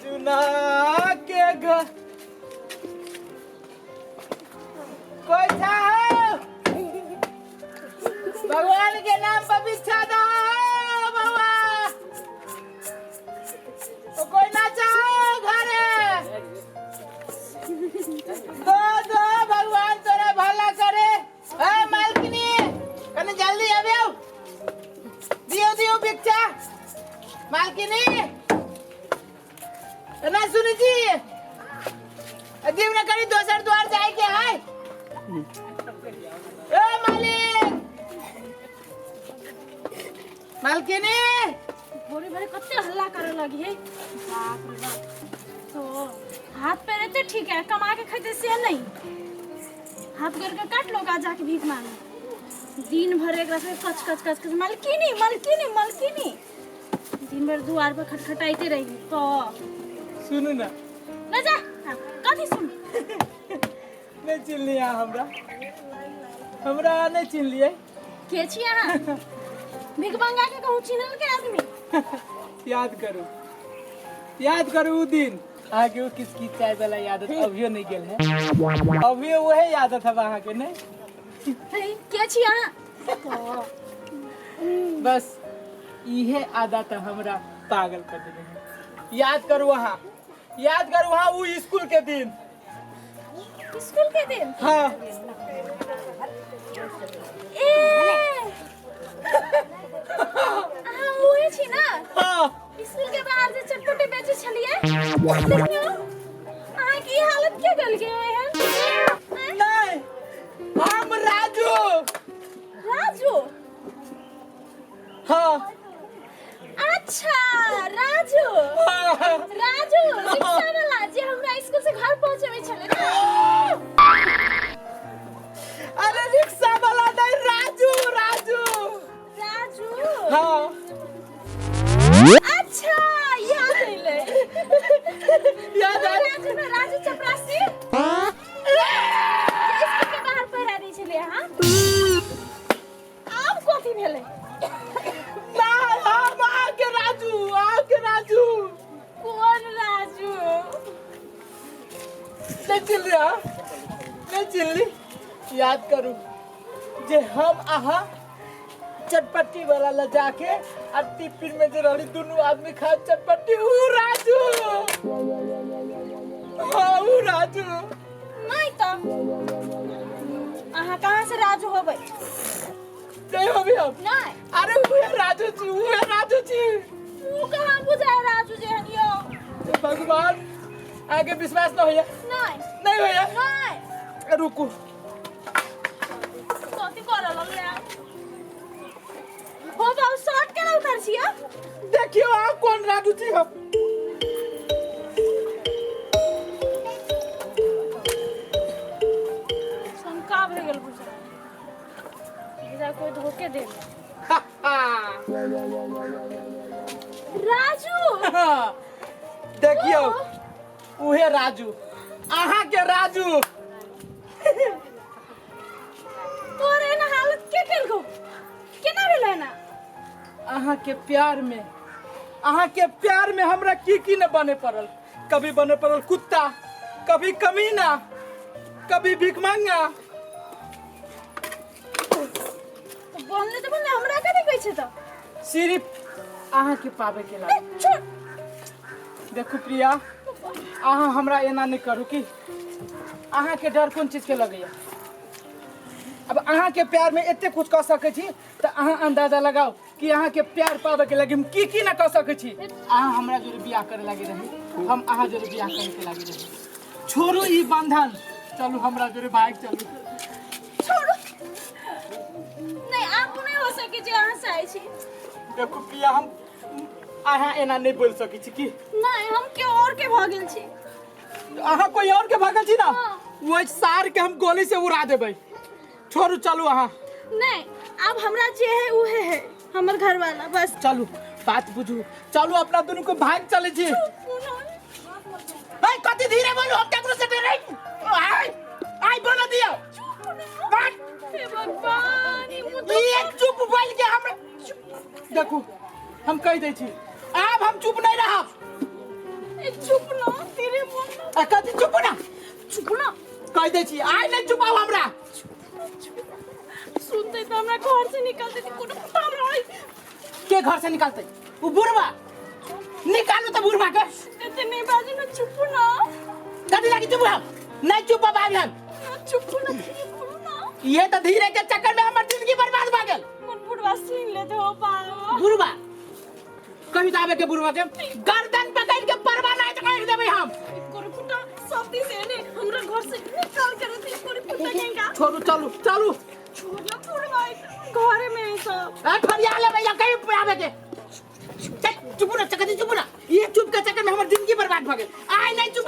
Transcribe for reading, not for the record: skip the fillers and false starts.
चुना के घर कोई था भगवान के नाम पर बिछा दो बाबा तो कोई ना चाहो घरे दो भगवान तेरा भला करे ए मालकिनी कने जल्दी आबियो दियो भिक्षा मालकिनी ना सुनी जी अजीब न करी दोसर द्वार जाए के है ए मालिक मालकिनी भोरे भोरे कत्ते हल्ला करे लगी है बाप रे बाप तो हाथ पैर तो ठीक है कमा के खाते से नहीं हाथ गोड़ के काट लो का जाके भीख मांगे दिन भर एक रस कच कच कच कच मालकिनी मालकिनी मालकिनी दिन भर द्वार पर खटखटाइते रही तो सुनु ना न जा कथी सुन नहीं चिन लिया हमरा नहीं चिन लिए के छी अहाँ भीख मांगा के कहूँ चिन्हल के आदमी याद करू उ दिन आगे वो किसकी चाय वाला आदत अभियो नहीं गेल है अभी वही आदत है वहाँ के नहीं के छी अहाँ बस इहे आदत हमरा पागल कर देने हैं याद करू वहाँ वो स्कूल के दिन हाँ ओए छी ना हाँ स्कूल के बाहर से चटपटे बेचे छलिए देखियो अहाँ की हालत के गल गए हैं नहीं हम राजू हाँ अच्छा राजू रिक्शा वाला जे हमरा स्कूल से घर पहुंचावे छले अरे रिक्शा वाला नहीं राजू हाँ अच्छा याद आइले याद आ राजू चपरासी स्कूल के बाहर पहरा दी छले हां अब कथी भेले राजू कौन राजू नहीं चिल्ली याद करू जे हम आहा चटपटी वाला ले जाके और टिफिन में जे रही दोनों आदमी खा चटपटी ऊ राजू हाँ ऊ राजू नहीं तो अहाँ कहाँ से राजू होबै नहीं हो भी हम नहीं अरे वो राजू जी तू कहाँ बुझाए राजू जे हनियो भगवान आगे विश्वास न होया नहीं होया नहीं रुको कथी करल ले हो बाबू शॉर्ट के ना उतर छिया देखियो आप कौन राजू जी हम शंका भे गेल बुझा इधर कोई धोखे दे राजू देखियो उहे राजू आहा के राजू तोरे ना हालत के केल गो केना भेलै ना आहा के प्यार में हमरा की न बने पड़ल कभी बने पड़ल कुत्ता कभी कमीना कभी भिखमंगा बोलने तो बोलने हमरा कथी कहै छै तो सिर्फ आहा के पावे के लागे छोड़ देखो प्रिया आहा हमरा एना नहीं करू कि आहा के डर कौन चीज के लगैया अब आहा के प्यार में एते कुछ कह सकै छी त आहा अंदाजा लगाओ कि आहा के प्यार पावे के लगे हम की न कह सकै छी आहा हमरा जोरे बियाह करे लागे रही हम आहा जोरे बियाह करे के लागे रही छोड़ू ई बंधन चलू हमरा जोरे बाइक चलू छोड़ नहीं आप नहीं हो सके जे अहाँ से आइ छी देखो प्रिया हम आहा एना नहीं बोल सकै छी कि नहीं हम के और के भ गेल छी आहा कोई और के भागल छी ना वो सार के हम गोली से उड़ा देबै छोड़ू चलू आहा नहीं अब हमरा जे है उहे है हमर घर वाला बस चलू बात बुझू चलू अपना दोनों को भाग चले छी भाई कति धीरे बोलो हम केकरो से डरै आई बोल दियो बात हे भगवान ये चुप बोल के हम देखो हम कह दै छी अब हम चुप नहीं रहब ए चुप ना तेरे मन आ कथी चुप ना चुप ना कह दै छी आइ नहीं चुपाओ हमरा सुनते तो हमरा घर से निकलते थे कोनो पता हमरा के घर से निकालते वो बुढ़वा निकालो तो बुढ़वा के एते नहीं बाजी ना चुप ना कथी लागी चुप हम नहीं चुप बाबी हम चुप ना ये तो धीरे के चक्कर में हमर जिंदगी बर्बाद भ गेल मन बुढ़वा सीन लेते हो पाओ बुढ़वा कभी तो आवे के बुढ़वा के गर्दन पकड़ के परवाना काट देबै हम कोरे पुटा सब से ने हमरा घर से निकाल कर दे कोरे पुटा केगा छोड़ू चलू चलू छोड़ो बुढ़वा घर में है सब ए फरिया ले भैया कहीं पे आवे के चुप ना चकती चुप ना ये चुप के चक्कर में हमर जिंदगी बर्बाद भ गेल आइ नहीं चुप